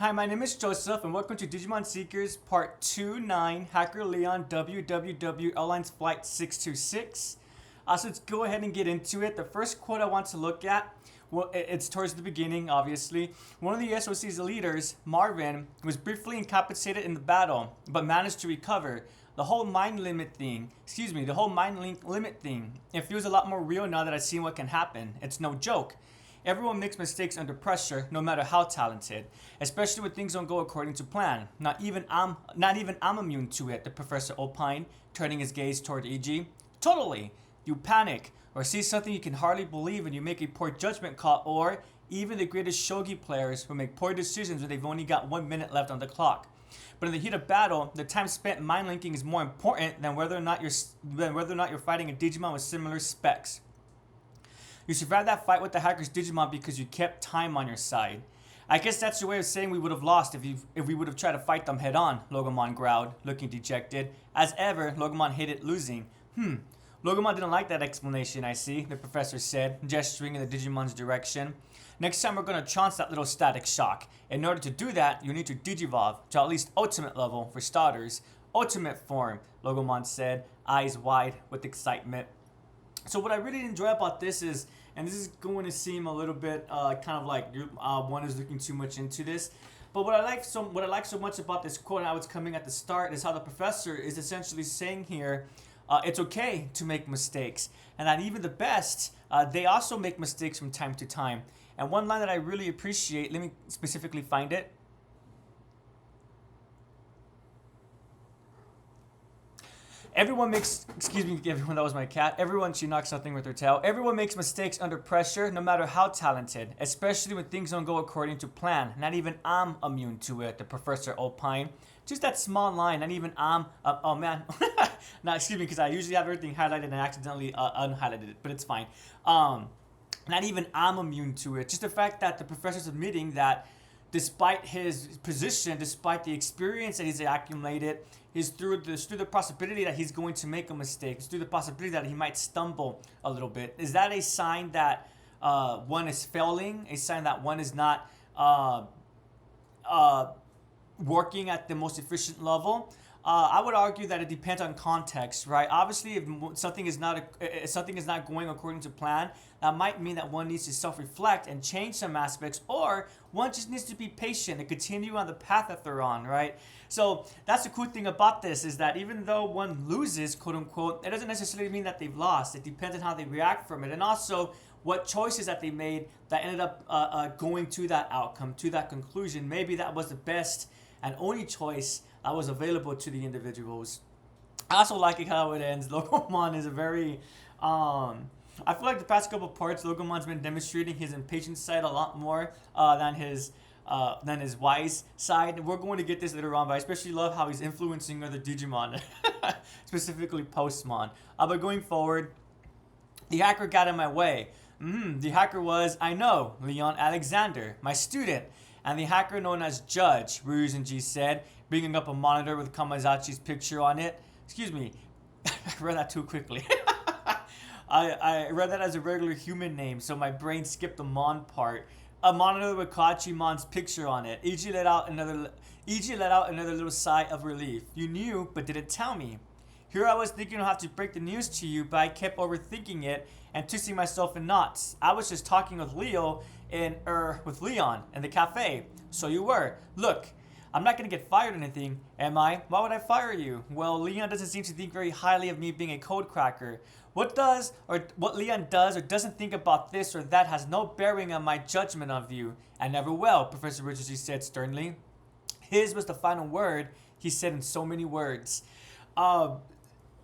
Hi, my name is Joseph, and welcome to Digimon Seekers Part 2-9, Hacker Leon WWW Airlines Flight 626. So let's go ahead and get into it. The first quote I want to look at, well, it's towards the beginning, obviously. One of the SOC's leaders, Marvin, was briefly incapacitated in the battle, but managed to recover. The whole the whole mind link limit thing. It feels a lot more real now that I've seen what can happen. It's no joke. Everyone makes mistakes under pressure, no matter how talented, especially when things don't go according to plan. Not even I'm immune to it, the professor opined, turning his gaze toward EG. Totally. You panic, or see something you can hardly believe and you make a poor judgment call, or even the greatest shogi players will make poor decisions when they've only got 1 minute left on the clock. But in the heat of battle, the time spent mind linking is more important than whether or not you're fighting a Digimon with similar specs. You survived that fight with the hacker's Digimon because you kept time on your side. I guess that's your way of saying we would have lost if we would have tried to fight them head on, Logomon growled, looking dejected. As ever, Logomon hated losing. Logomon didn't like that explanation, I see, the professor said, gesturing in the Digimon's direction. Next time we're gonna chance that little static shock. In order to do that, you need to digivolve to at least ultimate level for starters. Ultimate form, Logomon said, eyes wide with excitement. So what I really enjoy about this is, and this is going to seem a little bit kind of like one is looking too much into this, but what I like so much about this quote and how it's coming at the start is how the professor is essentially saying here, it's okay to make mistakes, and that even the best, they also make mistakes from time to time. And one line that I really appreciate, let me specifically find it. Excuse me, everyone, that was my cat. She knocked something with her tail. Everyone makes mistakes under pressure, no matter how talented, especially when things don't go according to plan. Not even I'm immune to it, the professor opined. Just that small line, not even I'm, oh man. No, excuse me, because I usually have everything highlighted and I accidentally unhighlighted it, but it's fine. Not even I'm immune to it. Just the fact that the professor's admitting that despite his position, despite the experience that he's accumulated, is through the possibility that he's going to make a mistake, it's through the possibility that he might stumble a little bit. Is that a sign that one is failing? A sign that one is not working at the most efficient level? I would argue that it depends on context, right? Obviously, if something is not going according to plan, that might mean that one needs to self-reflect and change some aspects, or one just needs to be patient and continue on the path that they're on, right? So that's the cool thing about this, is that even though one loses, quote unquote, it doesn't necessarily mean that they've lost. It depends on how they react from it, and also what choices that they made that ended up going to that outcome, to that conclusion. Maybe that was the best and only choice that was available to the individuals. I also like it how it ends. Logomon is a very I feel like the past couple parts, Logomon's been demonstrating his impatient side a lot more than his wise side. We're going to get this later on, but I especially love how he's influencing other Digimon, specifically Postmon. But going forward, the hacker got in my way. The hacker was, I know, Leon Alexander, my student, and the hacker known as Judge, Ryuzenji said, bringing up a monitor with Kamazachi's picture on it. Excuse me, I read that too quickly. I read that as a regular human name, so my brain skipped the Mon part. A monitor with Kachimon's picture on it. Ichi let out another little sigh of relief. You knew, but didn't tell me. Here I was thinking I'll have to break the news to you, but I kept overthinking it and twisting myself in knots. I was just talking with Leon in the cafe. So you were. Look, I'm not gonna get fired or anything, am I? Why would I fire you? Well, Leon doesn't seem to think very highly of me being a code cracker. What Leon does or doesn't think about this or that has no bearing on my judgment of you, and never will, Professor Richardson said sternly. His was the final word, he said in so many words. I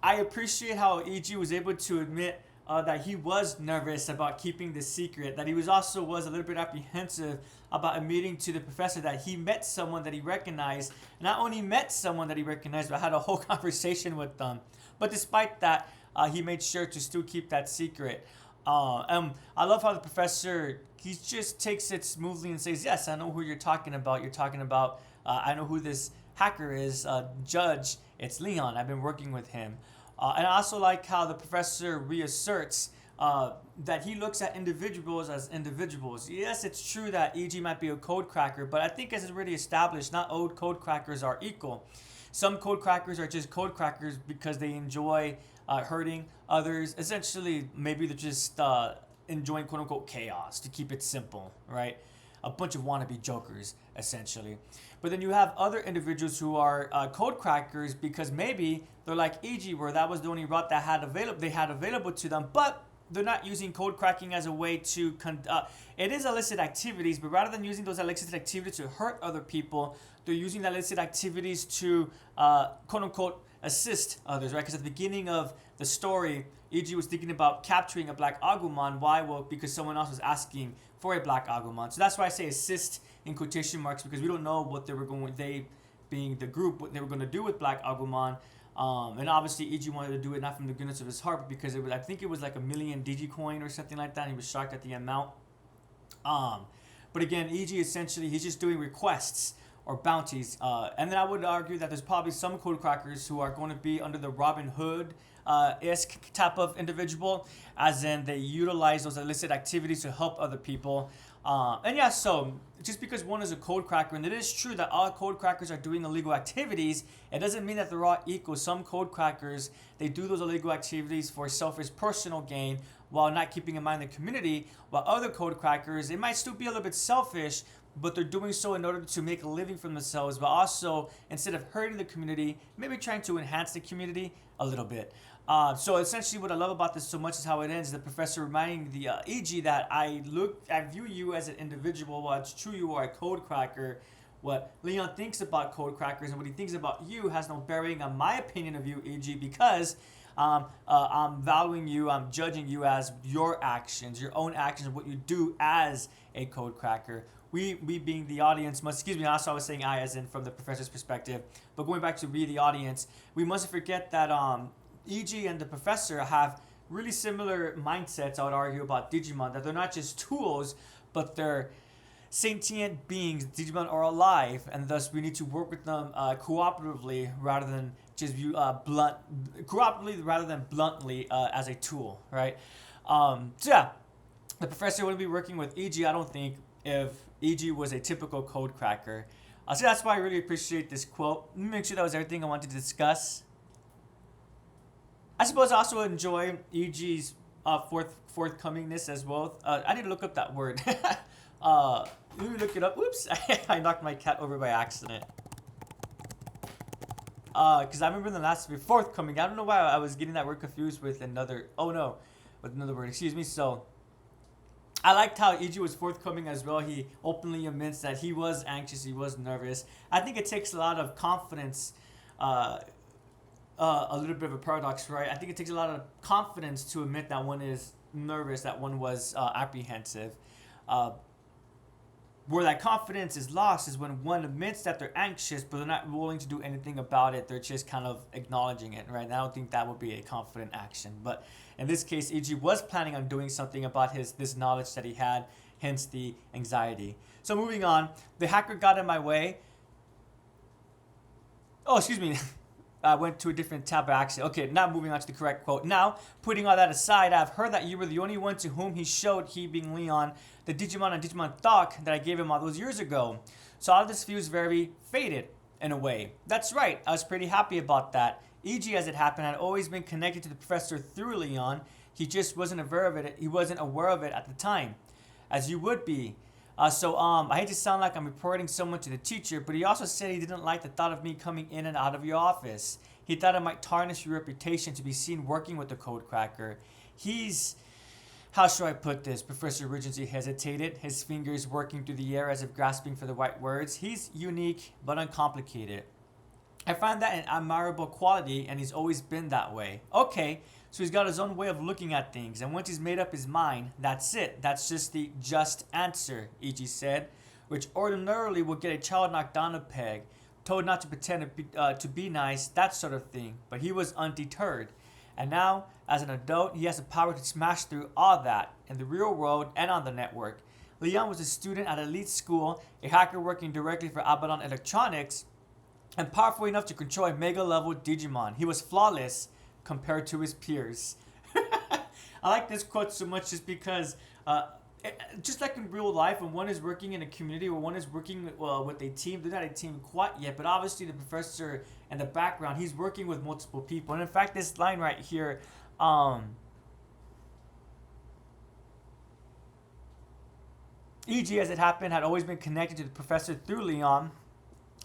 appreciate how EG was able to admit that he was nervous about keeping the secret, that he was a little bit apprehensive about admitting to the professor that he met someone that he recognized. Not only met someone that he recognized, but had a whole conversation with them. But despite that, he made sure to still keep that secret. I love how the professor, he just takes it smoothly and says, yes, I know who you're talking about. I know who this hacker is, Judge. It's Leon. I've been working with him. And I also like how the professor reasserts that he looks at individuals as individuals. Yes, it's true that EG might be a code cracker, but I think as it's already established, not all code crackers are equal. Some code crackers are just code crackers because they enjoy hurting others. Essentially, maybe they're just enjoying quote unquote chaos, to keep it simple, right? A bunch of wannabe jokers, essentially. But then you have other individuals who are code crackers because maybe they're like EG, where that was the only route that they had available to them, but they're not using code cracking as a way to it is illicit activities, but rather than using those illicit activities to hurt other people, they're using the illicit activities to quote unquote assist others, right? Because at the beginning of the story, EG was thinking about capturing a black Agumon. Why? Well, because someone else was asking for a black Agumon. So that's why I say assist in quotation marks, because we don't know what they being the group, what they were going to do with black Agumon. And obviously EG wanted to do it not from the goodness of his heart, but because I think it was like 1 million Digicoin or something like that. And he was shocked at the amount. But again, EG essentially, he's just doing requests or bounties. And then I would argue that there's probably some code crackers who are going to be under the Robin Hood isk type of individual, as in they utilize those illicit activities to help other people. And yeah, so just because one is a code cracker, and it is true that all code crackers are doing illegal activities, it doesn't mean that they're all equal. Some code crackers, they do those illegal activities for selfish personal gain while not keeping in mind the community, while other code crackers, they might still be a little bit selfish, but they're doing so in order to make a living for themselves, but also, instead of hurting the community, maybe trying to enhance the community a little bit. So essentially what I love about this so much is how it ends. The professor reminding the EG that I view you as an individual. While it's true you are a code cracker, what Leon thinks about code crackers and what he thinks about you has no bearing on my opinion of you, EG, because I'm valuing you, I'm judging you as your actions, your own actions, what you do as a code cracker. We being the audience must, excuse me, also I was saying I as in from the professor's perspective, but going back to we the audience, we mustn't forget that EG and the professor have really similar mindsets, I would argue, about Digimon, that they're not just tools, but they're sentient beings. Digimon are alive, and thus we need to work with them cooperatively rather than just cooperatively rather than bluntly as a tool, right? So yeah, the professor wouldn't be working with EG, I don't think, if EG was a typical code cracker. So that's why I really appreciate this quote. Let me make sure that was everything I wanted to discuss. I suppose I also enjoy EG's forthcomingness as well. I need to look up that word. Let me look it up. Oops, I knocked my cat over by accident. Because I remember in the last forthcoming, I don't know why I was getting that word confused with another. Oh no, with another word. Excuse me. So I liked how EG was forthcoming as well. He openly admits that he was anxious, he was nervous. I think it takes a lot of confidence. A little bit of a paradox, right? I think it takes a lot of confidence to admit that one is nervous, that one was apprehensive. Where that confidence is lost is when one admits that they're anxious, but they're not willing to do anything about it. They're just kind of acknowledging it, right? And I don't think that would be a confident action. But in this case, EG was planning on doing something about this knowledge that he had, hence the anxiety. So moving on, the hacker got in my way. Oh, excuse me. I went to a different tab by accident. Okay, now moving on to the correct quote. Now, putting all that aside, I've heard that you were the only one to whom he showed, he being Leon, the Digimon and Digimon Doc that I gave him all those years ago. So all of this feels very faded in a way. That's right, I was pretty happy about that. EG, as it happened, had always been connected to the professor through Leon. He just wasn't aware of it. He wasn't aware of it at the time, as you would be. So I hate to sound like I'm reporting someone to the teacher, but he also said he didn't like the thought of me coming in and out of your office. He thought it might tarnish your reputation to be seen working with the code cracker. He's, how should I put this? Professor Regency hesitated, his fingers working through the air as if grasping for the right words. He's unique but uncomplicated. I find that an admirable quality, and he's always been that way. Okay, so he's got his own way of looking at things, and once he's made up his mind, that's it. That's just the just answer, EG said, which ordinarily would get a child knocked down a peg, told not to pretend to be nice, that sort of thing. But he was undeterred. And now, as an adult, he has the power to smash through all that, in the real world and on the network. Leon was a student at elite school, a hacker working directly for Abaddon Electronics, and powerful enough to control a mega-level Digimon. He was flawless compared to his peers. I like this quote so much just because, just like in real life, when one is working in a community or one is working with a team, they're not a team quite yet, but obviously the professor in the background, he's working with multiple people. And in fact, this line right here, E.G., as it happened, had always been connected to the professor through Leon.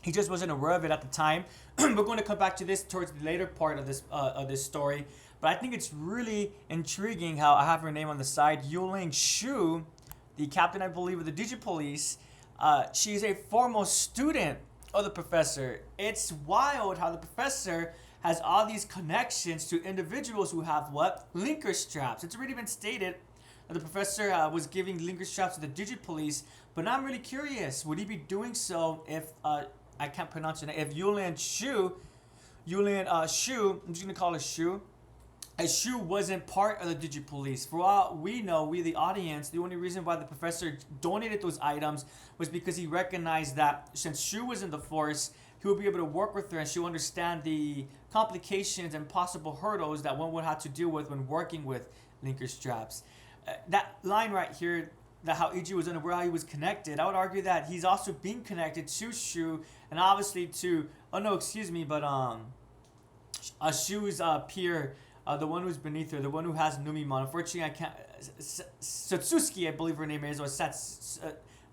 He just wasn't aware of it at the time. We're going to come back to this towards the later part of this story. But I think it's really intriguing how I have her name on the side, Yuling Shu, the captain, I believe, of the Digipolice. She's a former student of the professor. It's wild how the professor has all these connections to individuals who have what? Linker straps. It's already been stated that the professor was giving linker straps to the Digipolice. But now I'm really curious, would he be doing so if, I can't pronounce her name, if Yulian Shu, I'm just going to call her Shu, as Shu wasn't part of the Digipolice. For all we know, we the audience, the only reason why the professor donated those items was because he recognized that since Shu was in the force, he would be able to work with her and she'll understand the complications and possible hurdles that one would have to deal with when working with linker straps. That line right here, that how E.G. was unaware how he was connected, I would argue that he's also being connected to Shu and obviously to, Shu's peer, the one who's beneath her, the one who has Numimon. Unfortunately, I can't. Satsuki, I believe her name is, or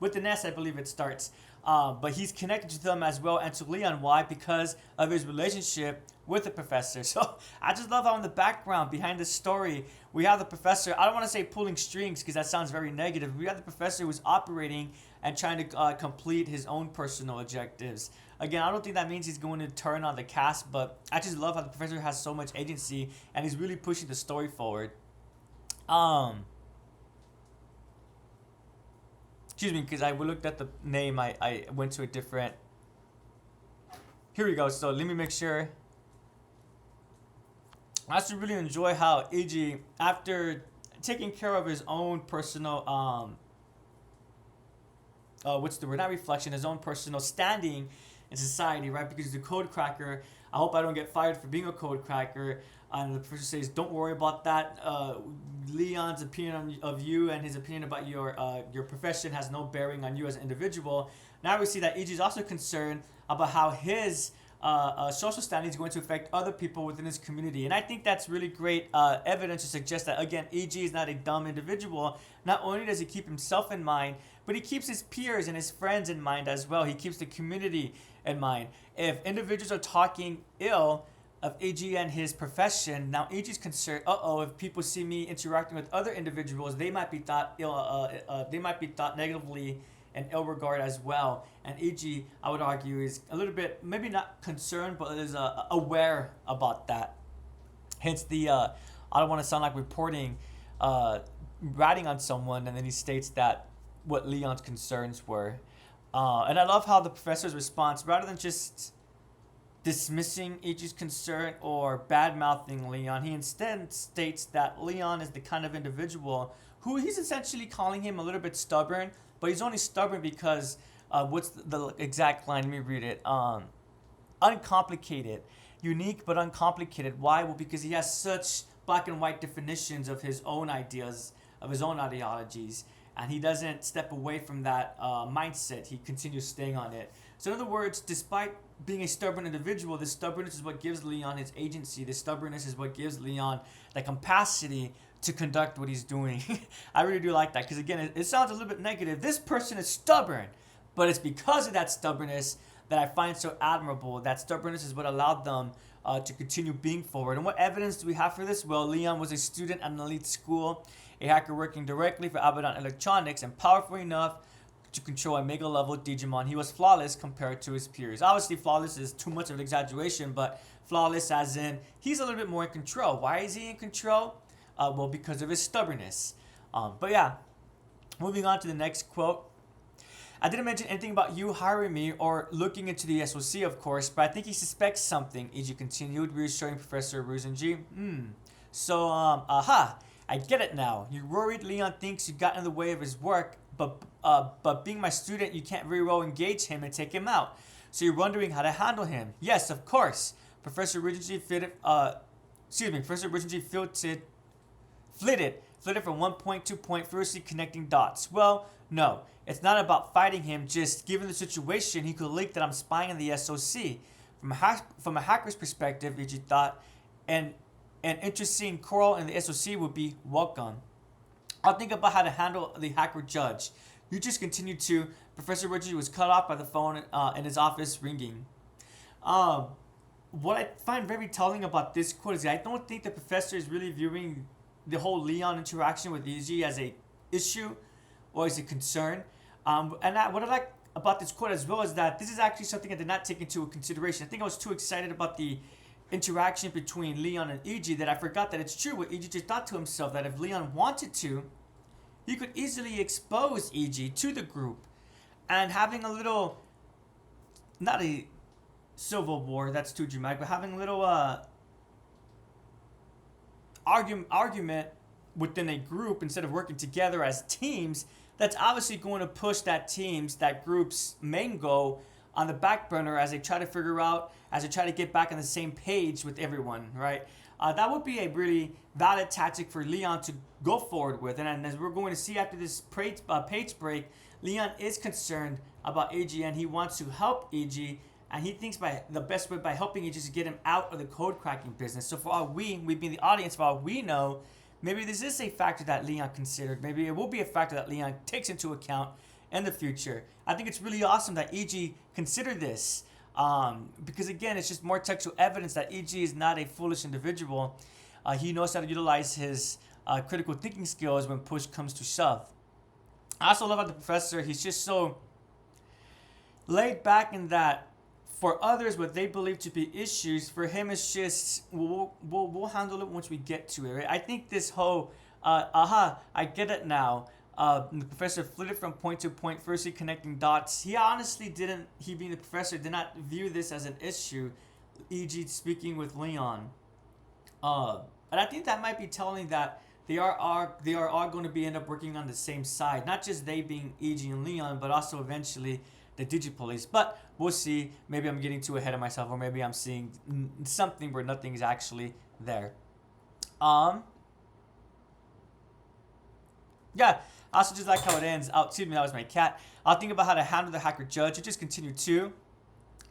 with an S, I believe it starts. But he's connected to them as well and to Leon. Why? Because of his relationship with the professor. So I just love how in the background, behind the story, we have the professor. I don't want to say pulling strings because that sounds very negative. We have the professor who's operating and trying to complete his own personal objectives. Again, I don't think that means he's going to turn on the cast, but I just love how the professor has so much agency and he's really pushing the story forward. Excuse me, because I looked at the name, I went to a different... Here we go, so let me make sure. I actually really enjoy how E.G., after taking care of his own personal, what's the word, not reflection, his own personal standing in society, right? Because he's a code cracker. I hope I don't get fired for being a code cracker. And the professor says, don't worry about that. Leon's opinion of you and his opinion about your profession has no bearing on you as an individual. Now we see that E.G. is also concerned about how his social standing is going to affect other people within his community. And I think that's really great evidence to suggest that, again, E.G. is not a dumb individual. Not only does he keep himself in mind, but he keeps his peers and his friends in mind as well. He keeps the community in mind. If individuals are talking ill of E.G. and his profession, now E.G.'s concerned, if people see me interacting with other individuals, they might be thought negatively and ill regard as well. And E.G., I would argue, is a little bit, maybe not concerned, but is aware about that. Hence the, I don't want to sound like reporting, ratting on someone, and then he states that what Leon's concerns were. And I love how the professor's response, rather than just dismissing E.G.'s concern or bad-mouthing Leon, he instead states that Leon is the kind of individual who he's essentially calling him a little bit stubborn, but he's only stubborn because, what's the exact line? Let me read it. Uncomplicated. Unique but uncomplicated. Why? Well, because he has such black and white definitions of his own ideas, of his own ideologies, and he doesn't step away from that mindset. He continues staying on it. So in other words, despite being a stubborn individual, this stubbornness is what gives Leon his agency. This stubbornness is what gives Leon the capacity to conduct what he's doing. I really do like that because, again, it sounds a little bit negative. This person is stubborn, but it's because of that stubbornness that I find so admirable. That stubbornness is what allowed them to continue being forward. And what evidence do we have for this? Well, Leon was a student at an elite school, a hacker working directly for Abaddon Electronics, and powerful enough to control a mega level Digimon. He was flawless compared to his peers. Obviously, flawless is too much of an exaggeration, but flawless as in he's a little bit more in control. Why is he in control? Well, because of his stubbornness. But yeah, moving on to the next quote. I didn't mention anything about you hiring me or looking into the SOC, of course, but I think he suspects something, E.G. continued, reassuring Professor Ruzenji. So, I get it now. You're worried Leon thinks you got in the way of his work, but being my student, you can't very well engage him and take him out. So you're wondering how to handle him. Yes, of course. Professor Ruzenji flitted from one point to point, furiously connecting dots. Well, no, it's not about fighting him. Just given the situation, he could leak that I'm spying on the SOC. From a hacker's perspective, Ichi thought, and an interesting quarrel in the SOC would be welcome. I'll think about how to handle the hacker judge. You just continue to. Professor Reggie was cut off by the phone in his office ringing. What I find very telling about this quote is that I don't think the professor is really viewing the whole Leon interaction with EG as a issue or as a concern. What I like about this quote as well is that this is actually something I did not take into consideration. I think I was too excited about the interaction between Leon and EG that I forgot that it's true what EG just thought to himself, that if Leon wanted to, he could easily expose EG to the group. And having a little, not a civil war, that's too dramatic, but having a little argument within a group instead of working together as teams, that's obviously going to push that group's main goal on the back burner as they try to get back on the same page with everyone, right? That would be a really valid tactic for Leon to go forward with. And as we're going to see after this page break, Leon is concerned about EG and he wants to help EG, and he thinks the best way by helping EG is to get him out of the code cracking business. So for all we being the audience, for all we know, maybe this is a factor that Leon considered. Maybe it will be a factor that Leon takes into account in the future. I think it's really awesome that EG considered this. Because again, it's just more textual evidence that EG is not a foolish individual. He knows how to utilize his critical thinking skills when push comes to shove. I also love about the professor, he's just so laid back in that for others, what they believe to be issues, for him it's just, we'll handle it once we get to it, right? I think this whole, I get it now. The professor flitted from point to point, firstly connecting dots. He being the professor, did not view this as an issue, e.g. speaking with Leon. And I think that might be telling that they are all going to be end up working on the same side. Not just they being E.G. and Leon, but also eventually the Digipolice. But we'll see. Maybe I'm getting too ahead of myself, or maybe I'm seeing something where nothing is actually there. Yeah, I also just like how it ends. Excuse me, that was my cat. I'll think about how to handle the hacker judge. It just continued too.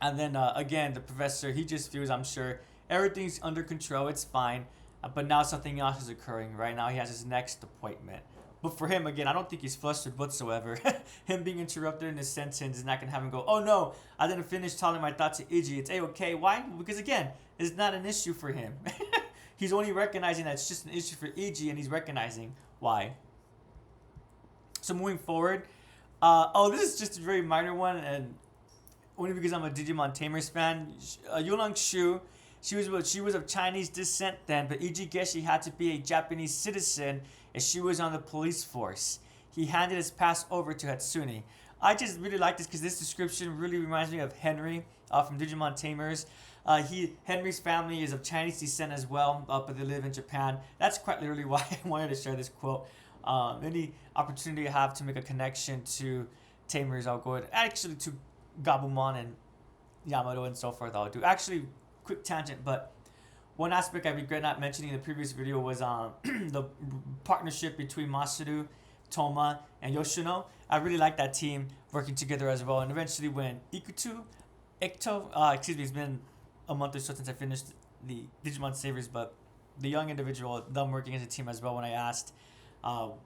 And then again, the professor, he just feels, I'm sure, everything's under control. It's fine. But now something else is occurring. Right now he has his next appointment. But for him, again, I don't think he's flustered whatsoever. Him being interrupted in his sentence is not going to have him go, oh no, I didn't finish telling my thoughts to Iggy. It's A-okay. Why? Because again, it's not an issue for him. He's only recognizing that it's just an issue for Iggy, and he's recognizing why. So moving forward, this is just a very minor one, and only because I'm a Digimon Tamers fan. Yulang Shu, she was of Chinese descent then, but Iggy guessed she had to be a Japanese citizen as she was on the police force. He handed his pass over to Hatsune. I just really like this because this description really reminds me of Henry from Digimon Tamers. Henry's family is of Chinese descent as well, but they live in Japan. That's quite literally why I wanted to share this quote. Any opportunity I have to make a connection to Tamers, I'll go ahead. Actually, to Gabumon and Yamato and so forth, I'll do. Actually, quick tangent, but one aspect I regret not mentioning in the previous video was the partnership between Masaru, Toma, and Yoshino. I really like that team working together as well. And eventually when Ikuto, it's been a month or so since I finished the Digimon Savers, but the young individual, them working as a team as well when I asked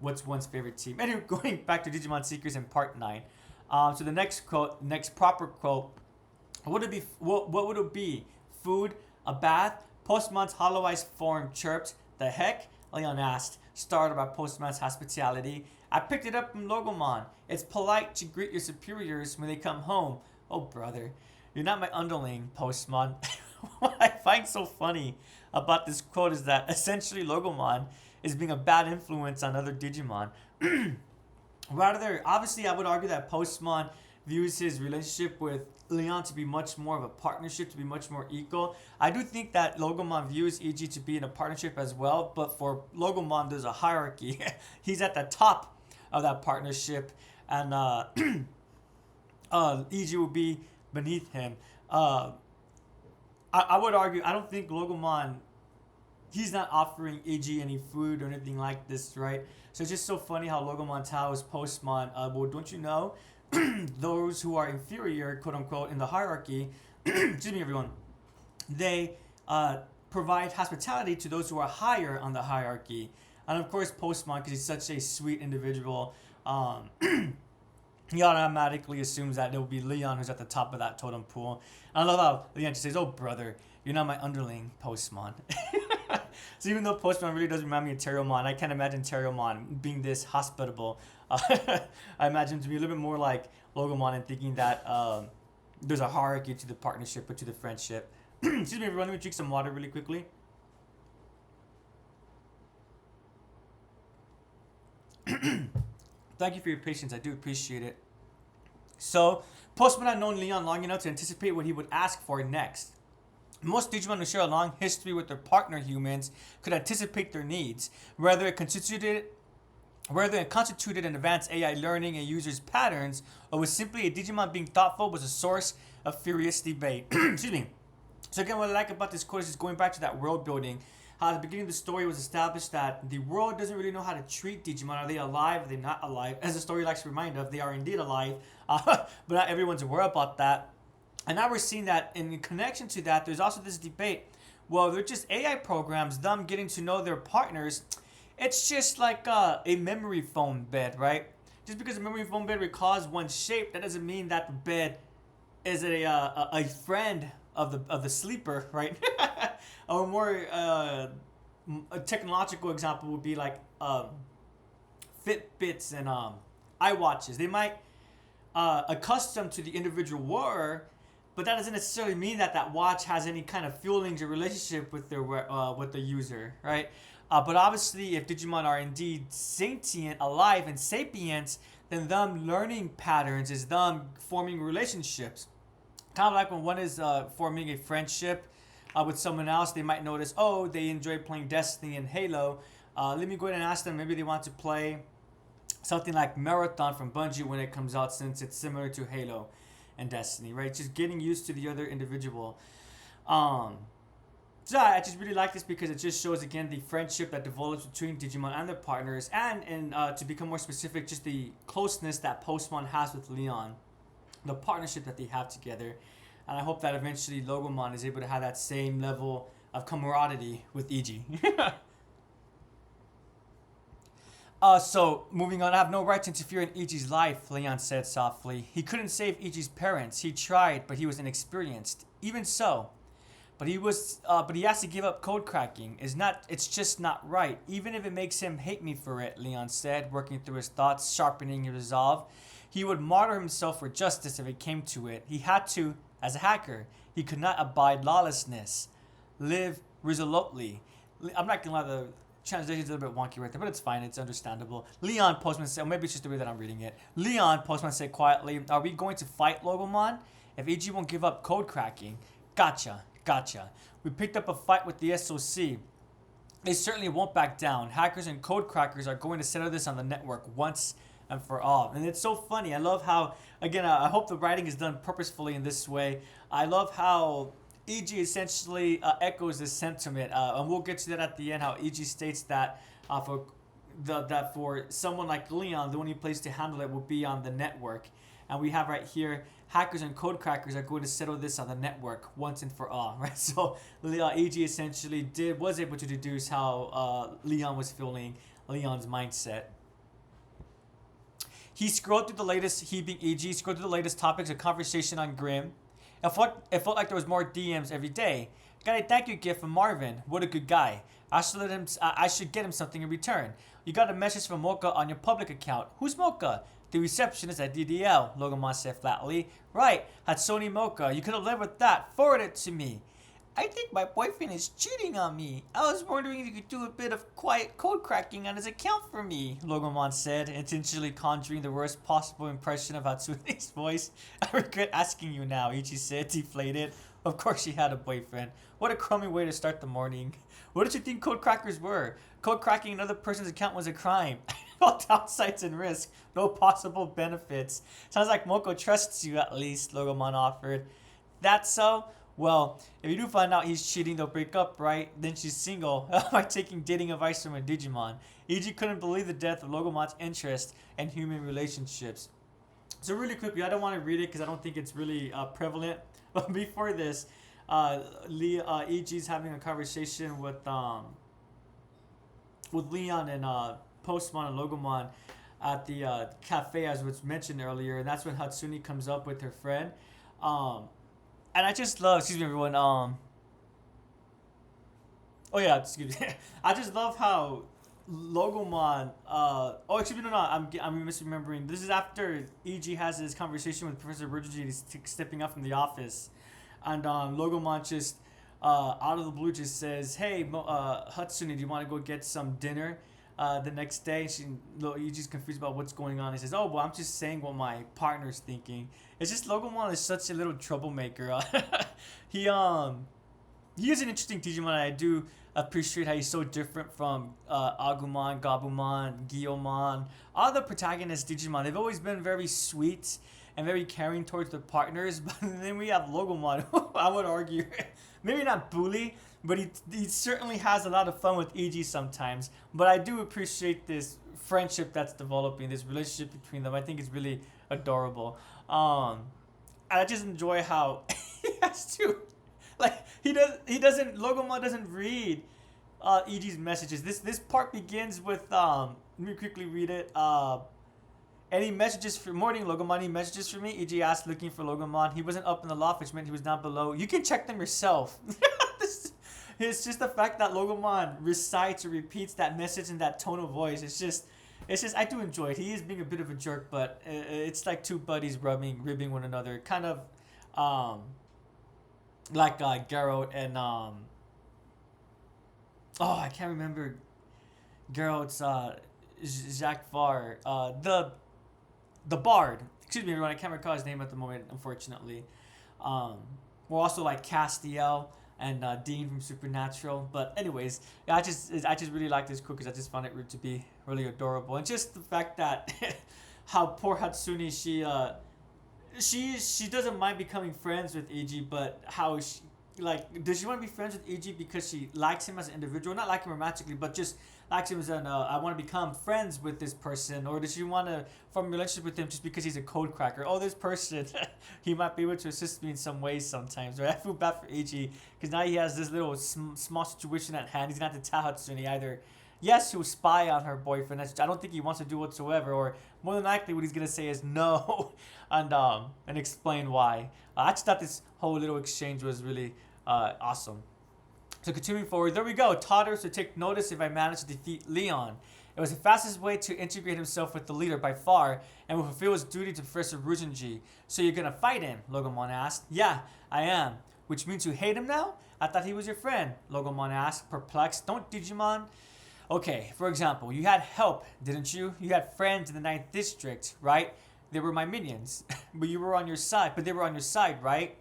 what's one's favorite team. Anyway, going back to Digimon Seekers in part 9. So the next proper quote, what would it be? Food, a bath? Postman's hollow-eyed form chirped. The heck? Leon asked, startled by Postman's hospitality. I picked it up from Logomon. It's polite to greet your superiors when they come home. Oh, brother. You're not my underling, Postman. What I find so funny about this quote is that essentially Logomon is being a bad influence on other Digimon. Rather, obviously, I would argue that Postman views his relationship with Leon to be much more of a partnership, to be much more equal. I do think that Logomon views EG to be in a partnership as well, but for Logomon, there's a hierarchy. He's at the top of that partnership, and EG will be beneath him. I would argue, I don't think Logomon, he's not offering Iggy any food or anything like this, right? So it's just so funny how Logomon tells Postmon, well, don't you know, those who are inferior, quote unquote, in the hierarchy, excuse me, everyone, they provide hospitality to those who are higher on the hierarchy. And of course, Postmon, because he's such a sweet individual, he automatically assumes that it will be Leon who's at the top of that totem pool. And I love how Leon just says, "Oh, brother, you're not my underling, Postmon." So even though Postmon really does remind me of Terriermon, I can't imagine Terriermon being this hospitable. I imagine him to be a little bit more like Logomon and thinking that there's a hierarchy to the partnership or to the friendship. Excuse me, everyone. Let me drink some water really quickly. Thank you for your patience. I do appreciate it. So, Postman had known Leon long enough to anticipate what he would ask for next. Most Digimon who share a long history with their partner humans could anticipate their needs, whether it constituted an advanced AI learning a user's patterns, or was simply a Digimon being thoughtful, was a source of furious debate. Excuse me. So again, what I like about this course is going back to that world building. How at the beginning of the story it was established that the world doesn't really know how to treat Digimon. Are they alive? Are they not alive? As the story likes to remind us, they are indeed alive, but not everyone's aware about that. And now we're seeing that in connection to that, there's also this debate. Well, they're just AI programs, them getting to know their partners. It's just like a memory foam bed, right? Just because a memory foam bed recalls one shape, that doesn't mean that the bed is a friend of the sleeper, right? Or more a technological example would be like Fitbits and iWatches. They might accustom to the individual wearer, but that doesn't necessarily mean that that watch has any kind of feelings or relationship with the user, right? But obviously, if Digimon are indeed sentient, alive, and sapient, then them learning patterns is them forming relationships. Kind of like when one is forming a friendship with someone else, they might notice, oh, they enjoy playing Destiny and Halo. Let me go ahead and ask them, maybe they want to play something like Marathon from Bungie when it comes out, since it's similar to Halo and Destiny, right? Just getting used to the other individual. So I just really like this because it just shows again the friendship that develops between Digimon and their partners, and to become more specific, just the closeness that Postmon has with Leon, the partnership that they have together. And I hope that eventually Logomon is able to have that same level of camaraderie with Iggy. So, moving on, I have no right to interfere in Ichi's life, Leon said softly. He couldn't save Ichi's parents. He tried, but he was inexperienced. Even so. But he has to give up code cracking. It's just not right. Even if it makes him hate me for it, Leon said, working through his thoughts, sharpening his resolve. He would martyr himself for justice if it came to it. He had to, as a hacker. He could not abide lawlessness. Live resolutely. I'm not gonna lie, the translation's a little bit wonky right there, but it's fine, it's understandable. Leon Postman said, or maybe it's just the way that I'm reading it. Leon Postman said quietly, are we going to fight Logomon? If Iggy won't give up code cracking. Gotcha. We picked up a fight with the SOC. They certainly won't back down. Hackers and code crackers are going to settle this on the network once and for all. And it's so funny. I love how, again, I hope the writing is done purposefully in this way. I love how Iggy essentially echoes this sentiment. And we'll get to that at the end, how Iggy states that that for someone like Leon, the only place to handle it will be on the network. And we have right here, hackers and code crackers are going to settle this on the network once and for all, right? So Iggy essentially was able to deduce how Leon was feeling, Leon's mindset. He scrolled through the latest, scrolled through the latest topics of conversation on Grimm. It felt like there was more DMs every day. Got a thank you gift from Marvin. What a good guy. I should get him something in return. You got a message from Mocha on your public account. Who's Mocha? The receptionist at DDL, Logomon said flatly. Right, Hatsune Mocha. You could have lived with that. Forward it to me. I think my boyfriend is cheating on me. I was wondering if you could do a bit of quiet code cracking on his account for me, Logomon said, intentionally conjuring the worst possible impression of Hatsune's voice. I regret asking you now, Ichi said, deflated. Of course she had a boyfriend. What a crummy way to start the morning. What did you think code crackers were? Code cracking another person's account was a crime. All downsides and risks, no possible benefits. Sounds like Moko trusts you at least, Logomon offered. That's so? Well, if you do find out he's cheating, they'll break up, right? Then she's single by taking dating advice from a Digimon. EG couldn't believe the death of Logomon's interest in human relationships. So really quickly, I don't want to read it because I don't think it's really prevalent. But before this, EG's having a conversation with Leon and Postmon and Logomon at the cafe, as was mentioned earlier, and that's when Hatsune comes up with her friend. Um, and I just love, excuse me, everyone. Oh yeah, excuse me. I just love how Logomon. Oh, excuse me, no, no, I'm misremembering. This is after EG has his conversation with Professor Burgee. He's stepping up from the office, and Logomon just out of the blue just says, "Hey, Hatsune, do you want to go get some dinner?" The next day, EG's confused about what's going on. He says, "Oh, well, I'm just saying what my partner's thinking." It's just Logomon is such a little troublemaker. he he is an interesting Digimon. I do appreciate how he's so different from Agumon, Gabumon, Gyomon. All the protagonist Digimon, they've always been very sweet and very caring towards their partners. But then we have Logomon, I would argue, maybe not bully, but he certainly has a lot of fun with EG sometimes. But I do appreciate this friendship that's developing, this relationship between them. I think it's really adorable. And I just enjoy how he has to, like, he doesn't Logomon doesn't read EG's messages. This part begins with let me quickly read it. Any messages for morning, Logomon? Any messages for me? EG asked, looking for Logomon. He wasn't up in the loft, which meant he was not below. You can check them yourself. It's just the fact that Logomon recites or repeats that message in that tone of voice. It's just I do enjoy it. He is being a bit of a jerk, but it's like two buddies ribbing one another, kind of like Geralt and oh, I can't remember Geralt's Jacques Var, the bard. Excuse me, everyone. I can't recall his name at the moment, unfortunately. We're also like Castiel and Dean from Supernatural. But anyways, yeah, I just really like this quote because I just found it to be really adorable, and just the fact that how poor Hatsune she doesn't mind becoming friends with EG, but how she, like, does she want to be friends with EG because she likes him as an individual, not like him romantically, but just likes him as an I want to become friends with this person, or does she want to form a relationship with him just because he's a code cracker? Oh, this person, he might be able to assist me in some ways sometimes. Right? I feel bad for EG because now he has this little small situation at hand. He's gonna have to tell Hatsune either yes, he'll spy on her boyfriend. I don't think he wants to do whatsoever, or more than likely, what he's gonna say is no, and explain why. I just thought this whole little exchange was really awesome. So continuing forward, there we go. Taught us to take notice if I managed to defeat Leon. It was the fastest way to integrate himself with the leader by far, and will fulfill his duty to Professor Ruzenji. So you're gonna fight him? Logomon asked. Yeah, I am. Which means you hate him now? I thought he was your friend. Logomon asked, perplexed. Don't Digimon? Okay, for example, you had help, didn't you? You had friends in the 9th district, right? They were my minions, but they were on your side, right?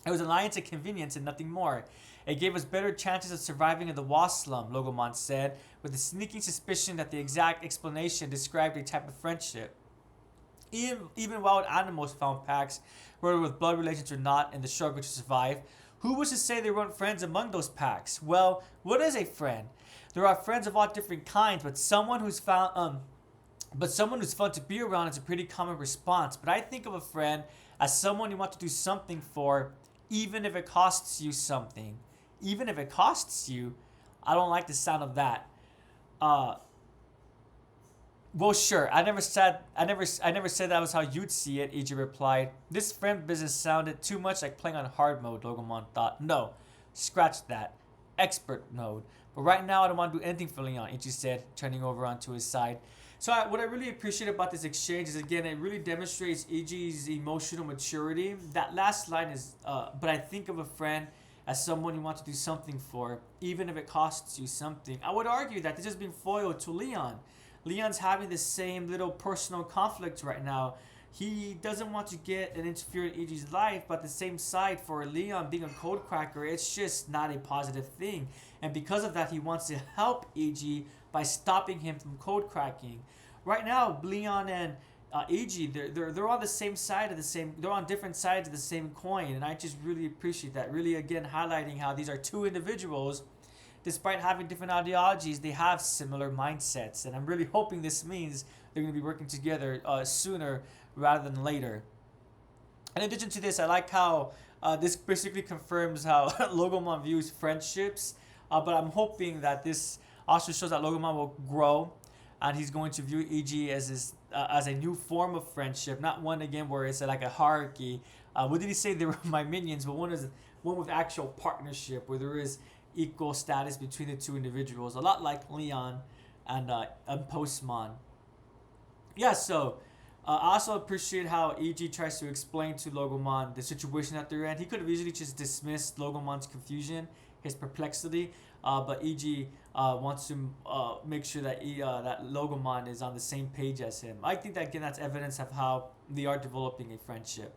It was an alliance of convenience and nothing more. It gave us better chances of surviving in the Wasp slum, Logomon said, with a sneaking suspicion that the exact explanation described a type of friendship. Even wild animals found packs, whether with blood relations or not, in the struggle to survive. Who was to say there weren't friends among those packs? Well, what is a friend? There are friends of all different kinds, but someone who's fun to be around is a pretty common response. But I think of a friend as someone you want to do something for, even if it costs you something. Even if it costs you, I don't like the sound of that. Well, sure. I never said that was how you'd see it. EG replied. This friend business sounded too much like playing on hard mode. Logomon thought. No, scratch that. Expert mode. But right now, I don't want to do anything for Leon. EG said, turning over onto his side. So what I really appreciate about this exchange is, again, it really demonstrates EG's emotional maturity. That last line is, but I think of a friend as someone you want to do something for, even if it costs you something. I would argue that this is being foil to Leon. Leon's having the same little personal conflict right now. He doesn't want to get and interfere in EG's life, but at the same side, for Leon being a code cracker, it's just not a positive thing. And because of that, he wants to help EG by stopping him from code cracking. Right now, Leon and EG, they're on the same side of the same. They're on different sides of the same coin, and I just really appreciate that. Really, again, highlighting how these are two individuals, despite having different ideologies, they have similar mindsets, and I'm really hoping this means they're going to be working together sooner rather than later. In addition to this, I like how this basically confirms how Logomon views friendships. But I'm hoping that this also shows that Logomon will grow, and he's going to view EG as a new form of friendship, not one again where it's like a hierarchy. What did he say? They were my minions, but one with actual partnership, where there is equal status between the two individuals, a lot like Leon and Postmon. Yeah, so I also appreciate how EG tries to explain to Logomon the situation that they're in. He could have easily just dismissed Logomon's confusion, his perplexity, but EG wants to make sure that that Logomon is on the same page as him. I think that again that's evidence of how they are developing a friendship.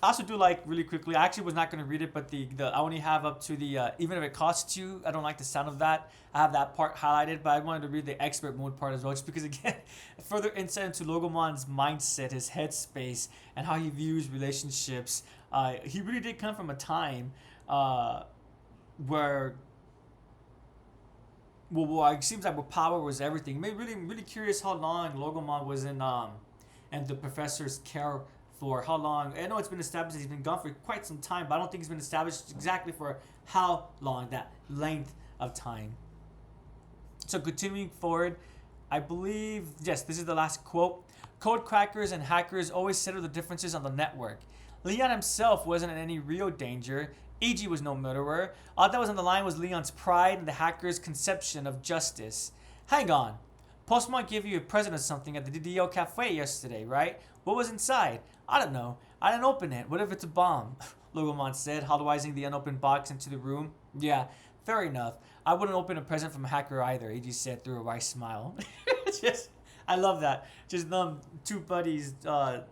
I also do like really quickly. I actually was not going to read it, but the I only have up to the even if it costs you. I don't like the sound of that. I have that part highlighted, but I wanted to read the expert mode part as well, just because again, further insight into Logomon's mindset, his headspace, and how he views relationships. He really did come from a time where it seems like where power was everything. Made really curious how long Logomon was in and the professor's care for how long. I know it's been established that he's been gone for quite some time, but I don't think it's been established exactly for how long, that length of time. So continuing forward, I believe, yes, this is the last quote. Code crackers and hackers always settle the differences on the network. Leon himself wasn't in any real danger. EG was no murderer. All that was on the line was Leon's pride and the hacker's conception of justice. Hang on. Postmark gave you a present or something at the DDO cafe yesterday, right? What was inside? I don't know. I didn't open it. What if it's a bomb? Logomon said, hollowising the unopened box into the room. Yeah, fair enough. I wouldn't open a present from a hacker either, EG said through a wry smile. I love that. Just two buddies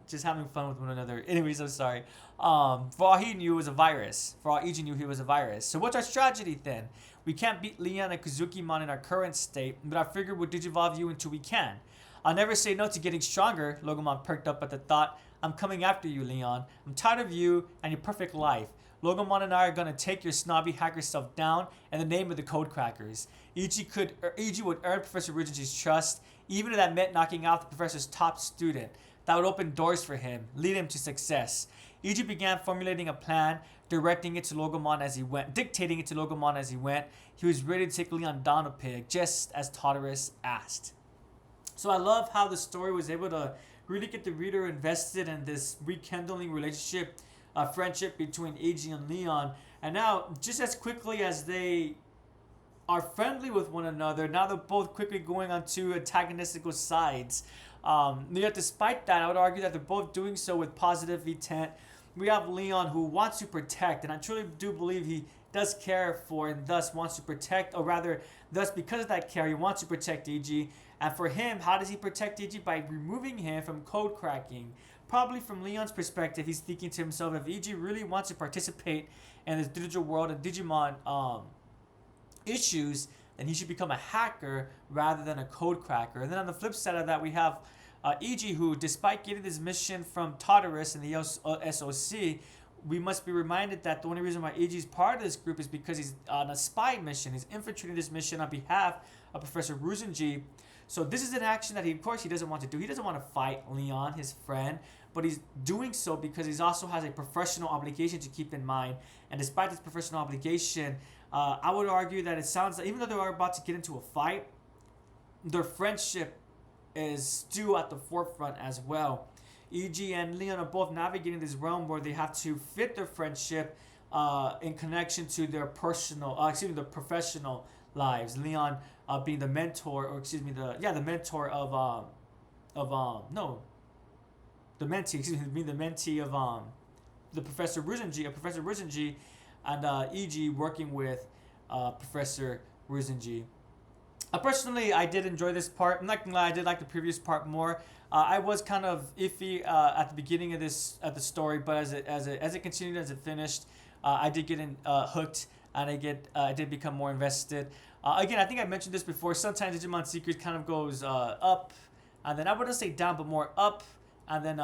just having fun with one another. Anyways, I'm sorry. For all he knew, it was a virus. For all EG knew, he was a virus. So what's our strategy then? We can't beat Leon and Kazukimon in our current state, but I figured we'll digivolve you until we can. I'll never say no to getting stronger. Logomon perked up at the thought. I'm coming after you, Leon. I'm tired of you and your perfect life. Logomon and I are gonna take your snobby hacker self down in the name of the code crackers. EG would earn Professor Ridgen's trust, even if that meant knocking out the professor's top student. That would open doors for him, lead him to success. EG began formulating a plan, dictating it to Logomon as he went. He was ready to take Leon down a peg, just as Tartarus asked. So I love how the story was able to really get the reader invested in this rekindling relationship, friendship between EG and Leon. And now, just as quickly as they are friendly with one another, now they're both quickly going on two antagonistical sides. Yet despite that, I would argue that they're both doing so with positive intent. We have Leon who wants to protect, and I truly do believe he does care for and thus wants to protect, or rather, thus because of that care, he wants to protect EG. And for him, how does he protect EG? By removing him from code cracking. Probably from Leon's perspective, he's thinking to himself, if EG really wants to participate in this digital world and Digimon issues, then he should become a hacker rather than a code cracker. And then on the flip side of that, we have EG, who, despite getting this mission from Tartarus and the SOC, we must be reminded that the only reason why EG is part of this group is because he's on a spy mission. He's infiltrating this mission on behalf of Professor Ruzenji. So this is an action that of course he doesn't want to do. He doesn't want to fight Leon, his friend, but he's doing so because he also has a professional obligation to keep in mind. And despite this professional obligation, I would argue that it sounds like even though they are about to get into a fight, their friendship is still at the forefront as well. EG and Leon are both navigating this realm where they have to fit their friendship in connection to their their professional lives. Leon being the mentor, the mentor of the mentee, being the mentee of the Professor Ruzenji, and EG working with Professor Ruzenji. Personally, I did enjoy this part. I'm not gonna lie, I did like the previous part more. I was kind of iffy at the beginning of the story, but as it continued, as it finished, I did get hooked, and I did become more invested. Again, I think I mentioned this before. Sometimes Digimon Secrets kind of goes up, and then I wouldn't say down, but more up, and then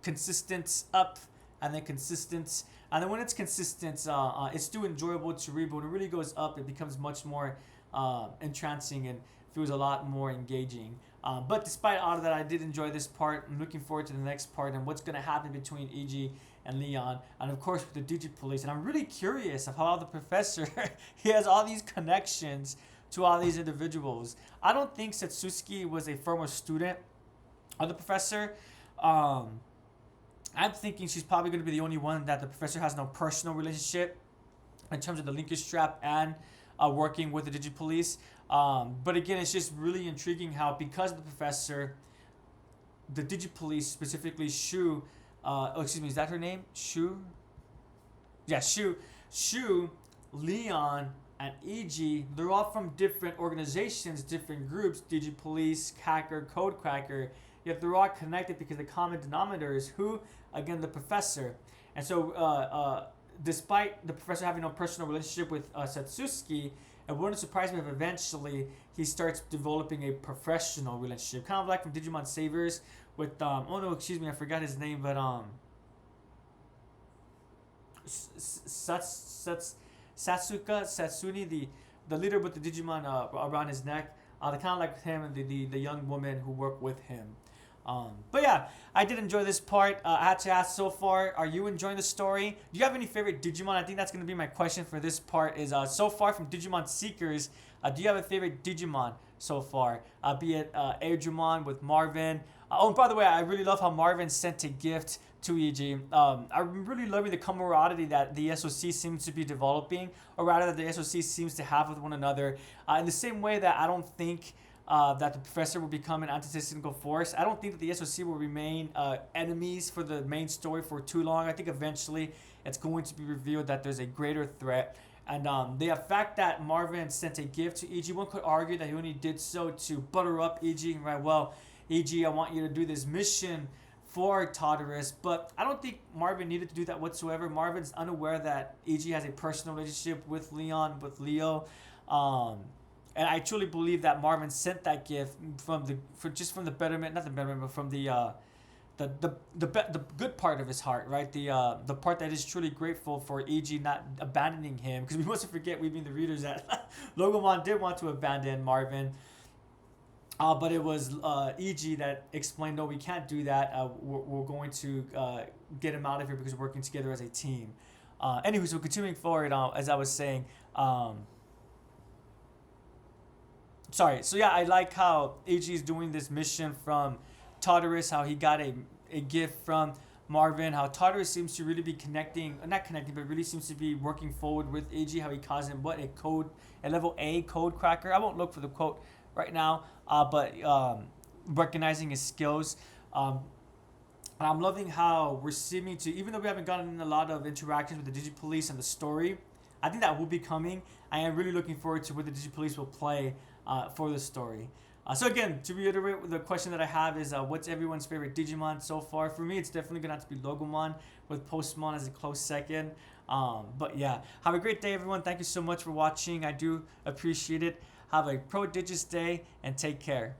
consistent up, and then consistent. And then when it's consistent, it's still enjoyable to read, but when it really goes up, it becomes much more entrancing and feels a lot more engaging. But despite all of that, I did enjoy this part. I'm looking forward to the next part and what's going to happen between EG and Leon, and of course with the Digipolice. And I'm really curious of how the professor he has all these connections to all these individuals. I don't think Setsuki was a former student of the professor. I'm thinking she's probably going to be the only one that the professor has no personal relationship in terms of the linkage strap and working with the Digipolice. But again, it's just really intriguing how, because of the professor, the Digipolice, specifically Shu, is that her name? Shu? Yeah, Shu, Leon, and EG, they're all from different organizations, different groups, Digipolice, Hacker, Codecracker, yet they're all connected because the common denominator is who? Again, the professor. And so, despite the professor having no personal relationship with Satsuki, it wouldn't surprise me if eventually he starts developing a professional relationship, kind of like from Digimon Savers with I forgot his name, but Satsuni, the leader with the Digimon around his neck. They kind of like him and the young woman who work with him. But yeah, I did enjoy this part. I had to ask so far, are you enjoying the story? Do you have any favorite Digimon? I think that's going to be my question for this part is so far from Digimon Seekers, do you have a favorite Digimon so far? Be it Airjumon with Marvin. And by the way, I really love how Marvin sent a gift to EG. I'm really loving the camaraderie that the SOC seems to be developing, or rather that the SOC seems to have with one another. In the same way that I don't think that the professor will become an antithetical force. I don't think that the SOC will remain enemies for the main story for too long. I think eventually it's going to be revealed that there's a greater threat. And the fact that Marvin sent a gift to EG, one could argue that he only did so to butter up EG, right? Well, EG, I want you to do this mission for Tartarus, but I don't think Marvin needed to do that whatsoever. Marvin's unaware that EG has a personal relationship with Leon, with Leo. And I truly believe that Marvin sent that gift from the betterment, not the betterment, but from the good part of his heart, right? The part that is truly grateful for EG not abandoning him, because we mustn't forget, we being the readers, that Logomon did want to abandon Marvin, but it was EG that explained, no, we can't do that. We're going to get him out of here because we're working together as a team. Anyway, so continuing forward, as I was saying. Sorry. So yeah, I like how AG is doing this mission from Tartarus, how he got a gift from Marvin, how Tartarus seems to really be not connecting, but really seems to be working forward with AG, how he calls him a level A code cracker. I won't look for the quote right now, but recognizing his skills. And I'm loving how we're seeming to, even though we haven't gotten a lot of interactions with the Digipolice and the story, I think that will be coming. I am really looking forward to what the Digipolice will play for the story. So again, to reiterate, the question that I have is, what's everyone's favorite Digimon so far? For me, it's definitely going to have to be Logomon, with Postmon as a close second. But yeah, have a great day, everyone. Thank you so much for watching. I do appreciate it. Have a Pro Digis day, and take care.